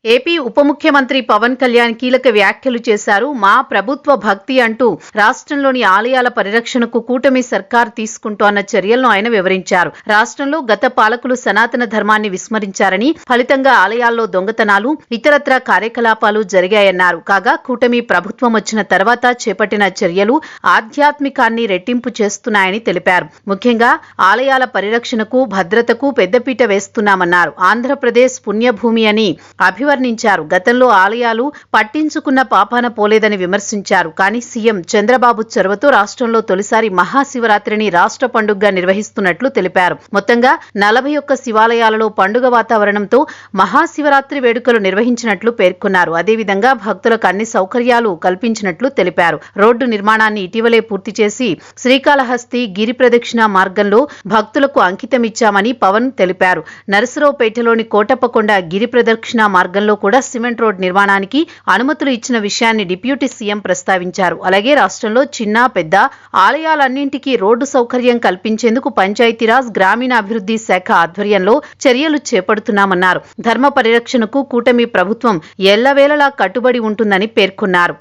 AP ఉప ముఖ్యమంత్రి పవన్ కళ్యాణ్ కీలక వ్యాఖ్యలు చేశారు. మా ప్రభుత్వ భక్తి అంటూ రాష్ట్రంలోని ఆలయాల పరిరక్షణకు కూటమి సర్కార్ తీసుకుంటోన్న చర్యలను ఆయన వివరించారు. రాష్ట్రంలో గత పాలకులు సనాతన ధర్మాన్ని విస్మరించారని, ఫలితంగా ఆలయాల్లో దొంగతనాలు, ఇతరత్రా కార్యకలాపాలు జరిగాయన్నారు. కాగా కూటమి ప్రభుత్వం వచ్చిన తర్వాత చేపట్టిన చర్యలు ఆధ్యాత్మికాన్ని రెట్టింపు చేస్తున్నాయని తెలిపారు. ముఖ్యంగా ఆలయాల పరిరక్షణకు, భద్రతకు పెద్దపీట వేస్తున్నామన్నారు. ఆంధ్రప్రదేశ్ పుణ్యభూమి అని అభివర్ణించారు. గతంలో ఆలయాలు పట్టించుకున్న పాపాన పోలేదని విమర్శించారు. కానీ సీఎం చంద్రబాబు చొరవతో రాష్ట్రంలో తొలిసారి మహాశివరాత్రిని రాష్ట్ర పండుగగా నిర్వహిస్తున్నట్లు తెలిపారు. మొత్తంగా 41 శివాలయాలలో పండుగ వాతావరణంతో మహాశివరాత్రి వేడుకలు నిర్వహించినట్లు పేర్కొన్నారు. అదేవిధంగా భక్తులకు అన్ని సౌకర్యాలు కల్పించినట్లు తెలిపారు. రోడ్డు నిర్మాణాన్ని ఇటీవలే పూర్తి చేసి శ్రీకాళహస్తి గిరి ప్రదక్షిణ మార్గంలో భక్తులకు అంకితమిచ్చామని పవన్ తెలిపారు. నరసరావుపేటలోని కోటప్పకొండ గిరి ప్రదక్షిణ మార్గంలో కూడా సిమెంట్ రోడ్ నిర్మాణానికి అనుమతులు ఇచ్చిన విషయాన్ని డిప్యూటీ సీఎం ప్రస్తావించారు. అలాగే రాష్ట్రంలో చిన్న పెద్ద ఆలయాలన్నింటికీ రోడ్డు సౌకర్యం కల్పించేందుకు పంచాయతీరాజ్ గ్రామీణాభివృద్ధి శాఖ ఆధ్వర్యంలో చర్యలు చేపడుతున్నామన్నారు. ధర్మ పరిరక్షణకు కూటమి ప్రభుత్వం ఎల్లవేళలా కట్టుబడి ఉంటుందని పేర్కొన్నారు.